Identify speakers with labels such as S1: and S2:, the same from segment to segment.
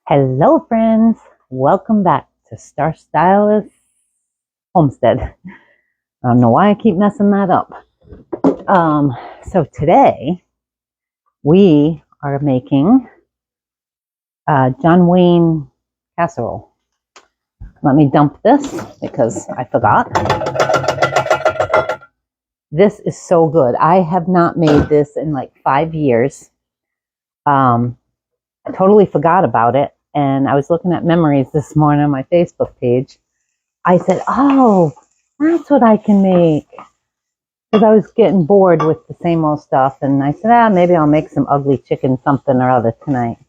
S1: Hello friends, welcome back to Star Stylist Homestead. I don't know why I keep messing that up. So today we are making John Wayne casserole. Let me dump this because I forgot. This is so good. I have not made this in like 5 years. I totally forgot about it. And I was looking at memories this morning on my Facebook page. I said, oh, that's what I can make. Because I was getting bored with the same old stuff. And I said, maybe I'll make some ugly chicken something or other tonight.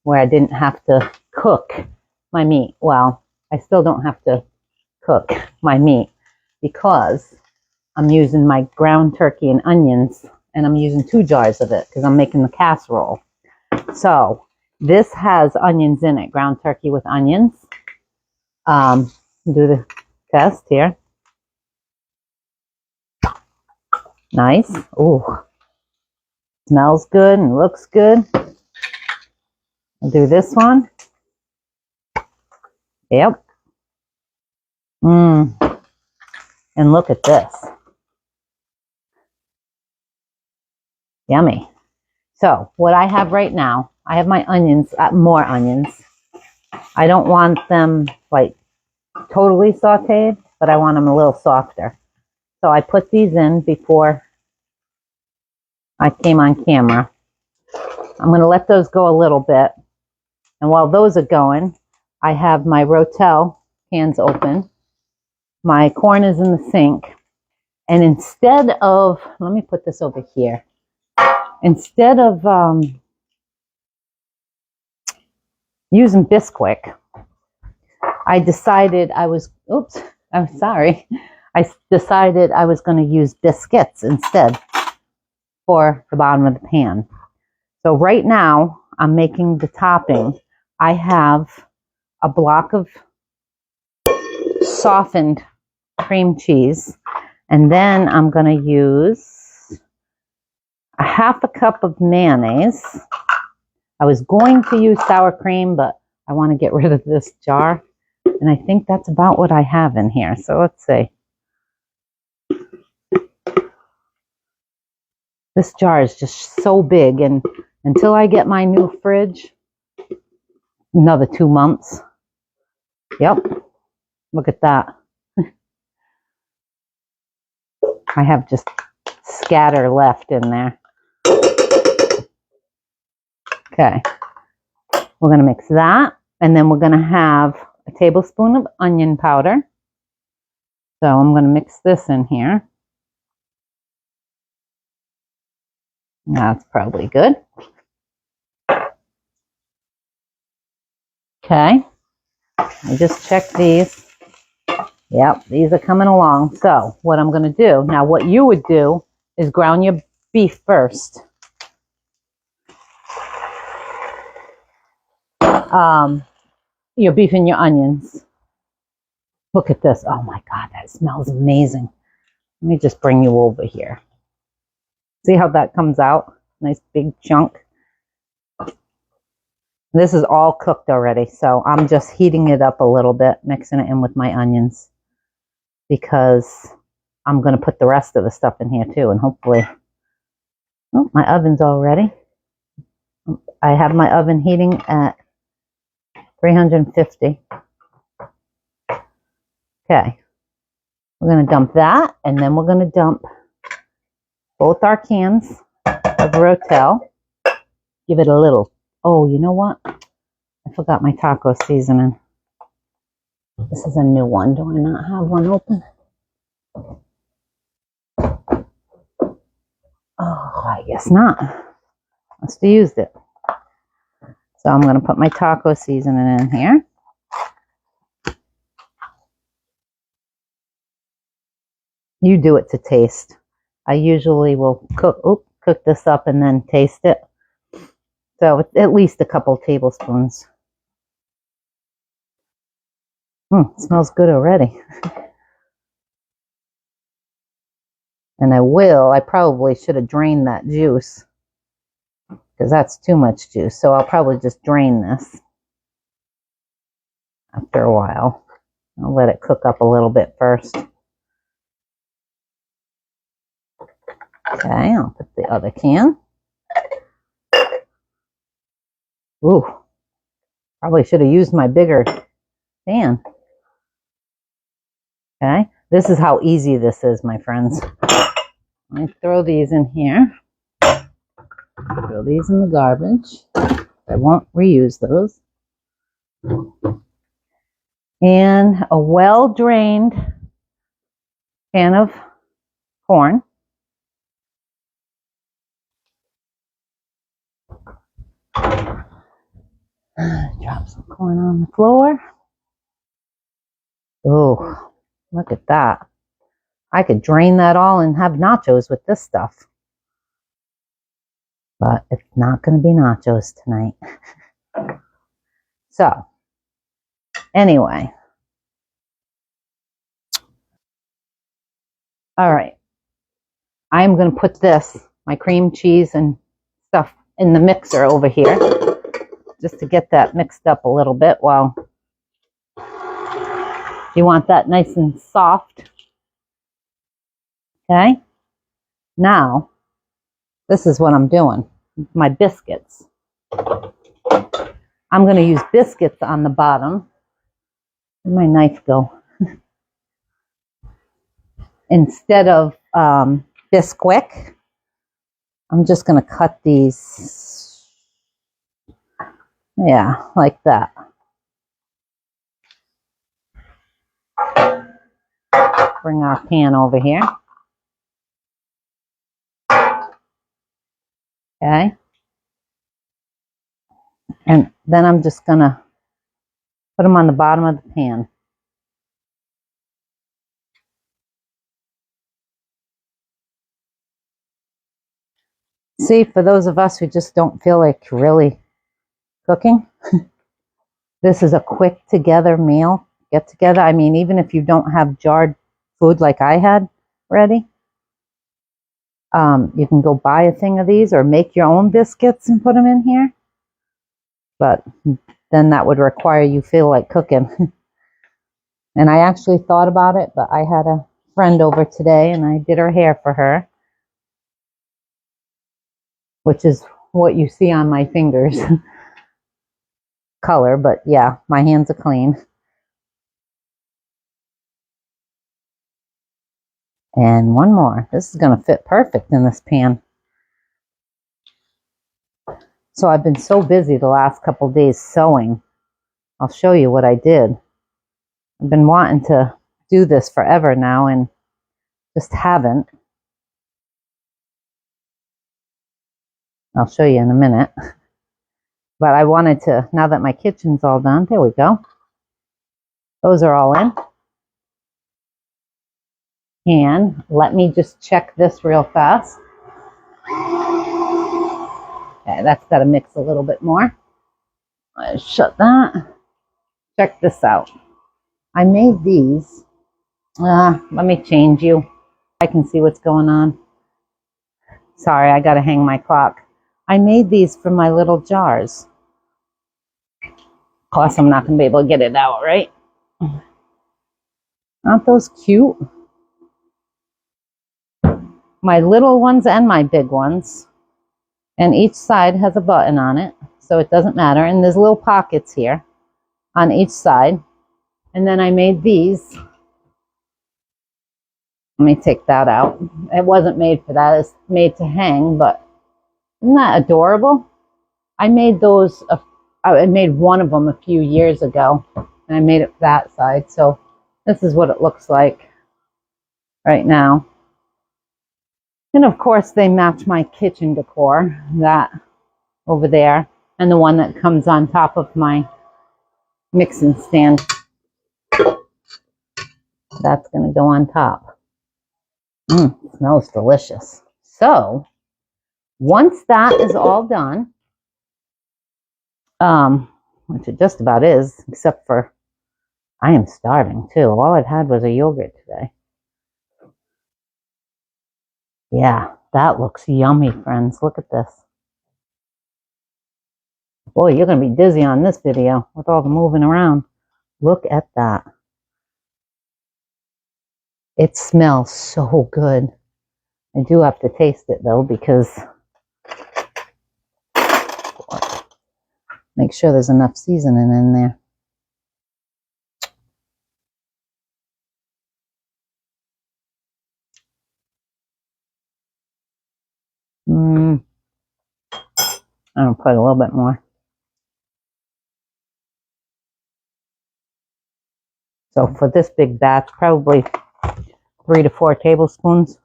S1: Where I didn't have to cook my meat. Well, I still don't have to cook my meat because I'm using my ground turkey and onions. And I'm using 2 jars of it because I'm making the casserole. So this has onions in it, ground turkey with onions. Do the test here. Nice. Ooh, smells good and looks good. I'll do this one. Yep. And look at this. Yummy. So what I have right now, I have my onions, more onions. I don't want them like totally sauteed, but I want them a little softer. So I put these in before I came on camera. I'm going to let those go a little bit. And while those are going, I have my Ro-tel cans open. My corn is in the sink. And instead of, let me put this over here. Instead of using Bisquick, I decided I was going to use Biscuits instead for the bottom of the pan. So right now, I'm making the topping. I have a block of softened cream cheese, and then I'm going to use a half a cup of mayonnaise. I was going to use sour cream, but I want to get rid of this jar, and I think that's about what I have in here. So let's see. This jar is just so big, and until I get my new fridge, another 2 months. Yep, look at that. I have just scatter left in there. Okay, we're going to mix that, and then we're going to have a tablespoon of onion powder. So I'm going to mix this in here. That's probably good. Okay, I just checked these. Yep, these are coming along. So what I'm going to do, now what you would do is ground your beef first. Your beef and your onions. Look at this. Oh my God, that smells amazing. Let me just bring you over here. See how that comes out? Nice big chunk. This is all cooked already, so I'm just heating it up a little bit, mixing it in with my onions, because I'm going to put the rest of the stuff in here too, and hopefully, oh, my oven's all ready. I have my oven heating at 350. Okay, we're going to dump that, and then we're going to dump both our cans of Ro-tel. Give it a little, oh, you know what? I forgot my taco seasoning. This is a new one. Do I not have one open? Oh, I guess not. Must have used it. So I'm going to put my taco seasoning in here. You do it to taste. I usually will cook this up and then taste it. So it's at least a couple tablespoons. It smells good already. And I probably should have drained that juice, because because that's too much juice. So I'll probably just drain this after a while. I'll let it cook up a little bit first. Okay, I'll put the other can. Ooh, probably should have used my bigger pan. Okay, this is how easy this is, my friends. Let me throw these in here. Throw these in the garbage. I won't reuse those. And a well-drained can of corn. Drop some corn on the floor. Oh, look at that. I could drain that all and have nachos with this stuff. But it's not going to be nachos tonight. So, anyway. All right. I'm going to put this, my cream cheese and stuff, in the mixer over here. Just to get that mixed up a little bit while you want that nice and soft. Okay. Now, this is what I'm doing. My biscuits. I'm going to use biscuits on the bottom. Where'd my knife go? Instead of Bisquick, I'm just going to cut these, yeah, like that. Bring our pan over here. Okay. And then I'm just going to put them on the bottom of the pan. See, for those of us who just don't feel like really cooking, this is a quick together meal, get together. I mean, even if you don't have jarred food like I had ready, you can go buy a thing of these or make your own biscuits and put them in here. But then that would require you feel like cooking. And I actually thought about it, but I had a friend over today and I did her hair for her, which is what you see on my fingers. Color, but yeah, my hands are clean. And one more. This is going to fit perfect in this pan. So I've been so busy the last couple days sewing. I'll show you what I did. I've been wanting to do this forever now and just haven't. I'll show you in a minute. But I wanted to, now that my kitchen's all done, there we go. Those are all in. And let me just check this real fast. Okay, that's got to mix a little bit more. Let's shut that. Check this out. I made these. Let me change you. I can see what's going on. Sorry, I got to hang my clock. I made these for my little jars. Of course, I'm not going to be able to get it out, right? Aren't those cute? My little ones and my big ones. And each side has a button on it, so it doesn't matter. And there's little pockets here on each side. And then I made these. Let me take that out. It wasn't made for that. It's made to hang, but isn't that adorable? I made those, I made one of them a few years ago, and I made it for that side. So this is what it looks like right now. And of course, they match my kitchen decor, that over there, and the one that comes on top of my mixing stand. That's going to go on top. Smells delicious. So once that is all done, which it just about is, except for I am starving too. All I've had was a yogurt today. Yeah, that looks yummy, friends. Look at this. Boy, you're going to be dizzy on this video with all the moving around. Look at that. It smells so good. I do have to taste it though, because make sure there's enough seasoning in there. I'm going to put a little bit more. So for this big batch, probably 3 to 4 tablespoons.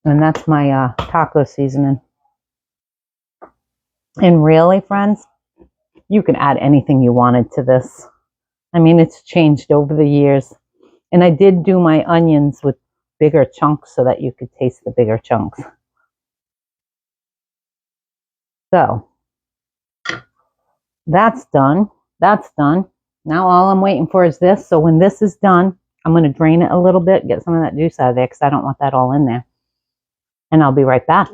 S1: And that's my taco seasoning. And really, friends, you can add anything you wanted to this. I mean, it's changed over the years. And I did do my onions with bigger chunks so that you could taste the bigger chunks. So that's done. That's done. Now all I'm waiting for is this. So when this is done, I'm going to drain it a little bit, get some of that juice out of there because I don't want that all in there. And I'll be right back.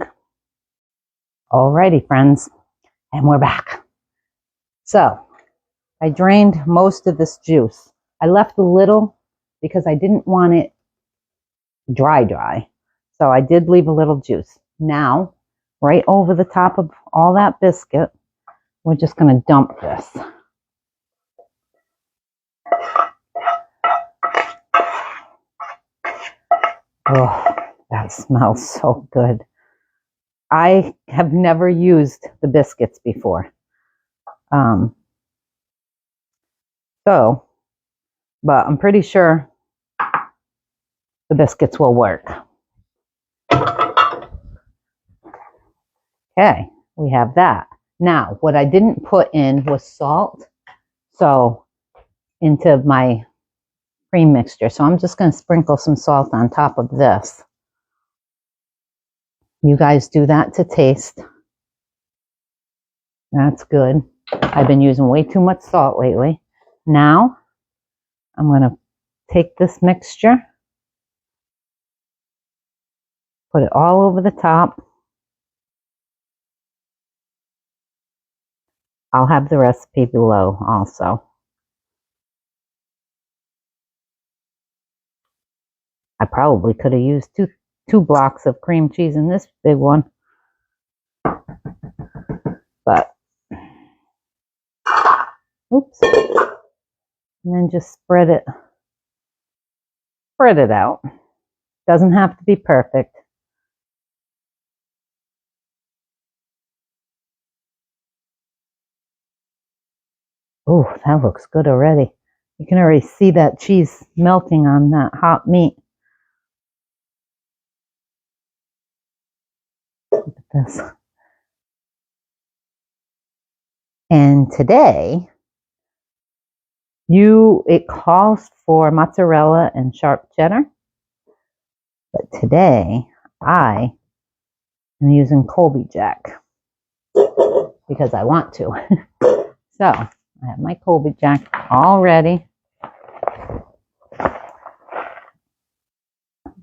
S1: Alrighty, friends. And we're back. So I drained most of this juice. I left a little because I didn't want it dry. So I did leave a little juice. Now, right over the top of all that biscuit, we're just going to dump this. Oh, that smells so good. I have never used the biscuits before. But I'm pretty sure the biscuits will work. Okay, we have that. Now, what I didn't put in was salt. So, into my cream mixture. So I'm just going to sprinkle some salt on top of this. You guys do that to taste. That's good. I've been using way too much salt lately. Now, I'm going to take this mixture, put it all over the top. I'll have the recipe below also. I probably could have used two blocks of cream cheese in this big one. But, oops. And then just spread it out. Doesn't have to be perfect. Oh, that looks good already. You can already see that cheese melting on that hot meat. Look at this. And today, it calls for mozzarella and sharp cheddar. But today, I am using Colby Jack because I want to. So, I have my Colby Jack all ready. I'm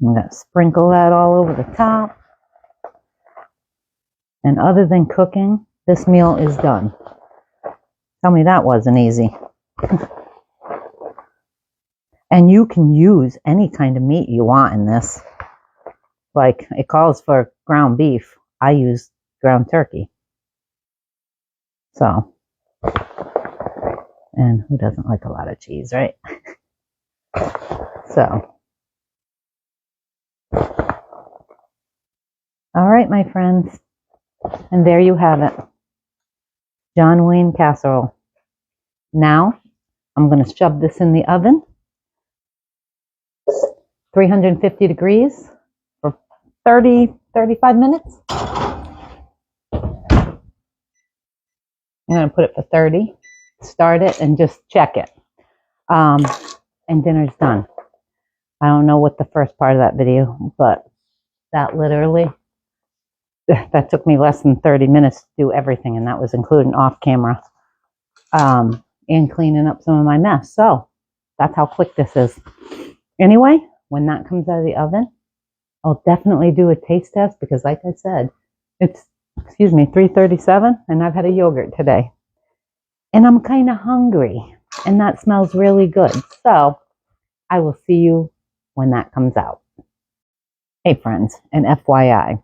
S1: going to sprinkle that all over the top. And other than cooking, this meal is done. Tell me that wasn't easy. And you can use any kind of meat you want in this. Like, it calls for ground beef. I use ground turkey. So, and who doesn't like a lot of cheese, right? So, all right, my friends. And there you have it. John Wayne casserole. Now, I'm going to shove this in the oven. 350 degrees for 35 minutes. I'm going to put it for 30. Start it and just check it. And dinner's done. I don't know what the first part of that video, but that literally, that took me less than 30 minutes to do everything, and that was including off camera and cleaning up some of my mess. So that's how quick this is. Anyway, when that comes out of the oven, I'll definitely do a taste test because, like I said, it's excuse me, 3:37, and I've had a yogurt today. And I'm kind of hungry, and that smells really good. So I will see you when that comes out. Hey friends, and FYI,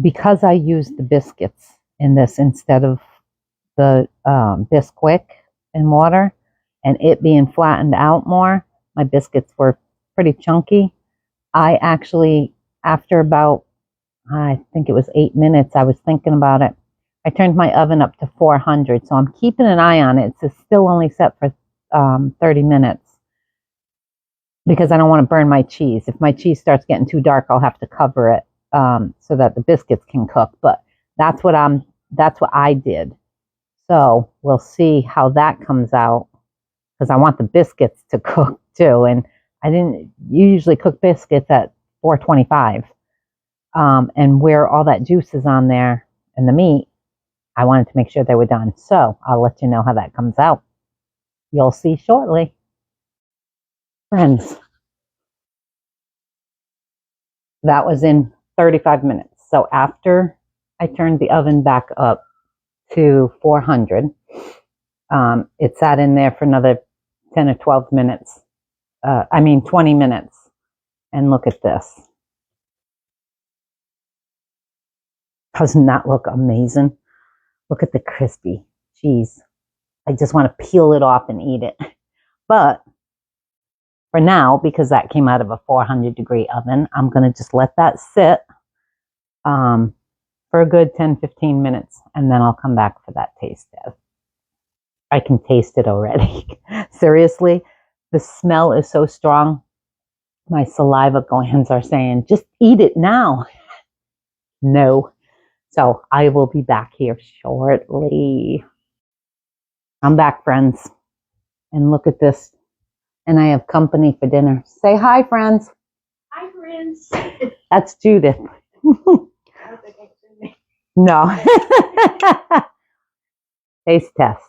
S1: because I used the biscuits in this instead of the Bisquick and water, and it being flattened out more, my biscuits were pretty chunky. I actually, after about, I think it was 8 minutes, I was thinking about it. I turned my oven up to 400, so I'm keeping an eye on it. It's still only set for 30 minutes because I don't want to burn my cheese. If my cheese starts getting too dark, I'll have to cover it so that the biscuits can cook. But that's what I did. So we'll see how that comes out because I want the biscuits to cook too. And I didn't usually cook biscuits at 425. And where all that juice is on there and the meat, I wanted to make sure they were done. So I'll let you know how that comes out. You'll see shortly. Friends, that was in 35 minutes. So after I turned the oven back up to 400, it sat in there for another 10 or 12 minutes. 20 minutes. And look at this. Doesn't that look amazing? Look at the crispy cheese. I just want to peel it off and eat it. But for now, because that came out of a 400-degree oven, I'm going to just let that sit for a good 10-15 minutes, and then I'll come back for that taste test. I can taste it already. Seriously, the smell is so strong. My saliva glands are saying, just eat it now. No. So I will be back here shortly. I'm back, friends. And look at this. And I have company for dinner. Say hi, friends.
S2: Hi, friends.
S1: That's Judith. No. Taste test.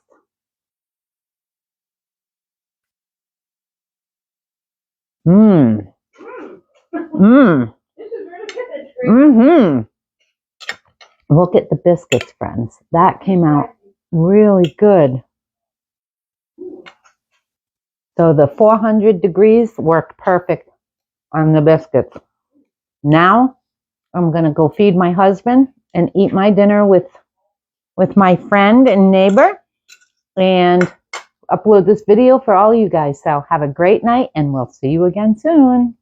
S1: Mmm. Mmm.
S2: This is really good.
S1: Mm-hmm. Look at the biscuits, friends. That came out really good. So the 400 degrees worked perfect on the biscuits. Now I'm going to go feed my husband and eat my dinner with my friend and neighbor and upload this video for all you guys. So have a great night and we'll see you again soon.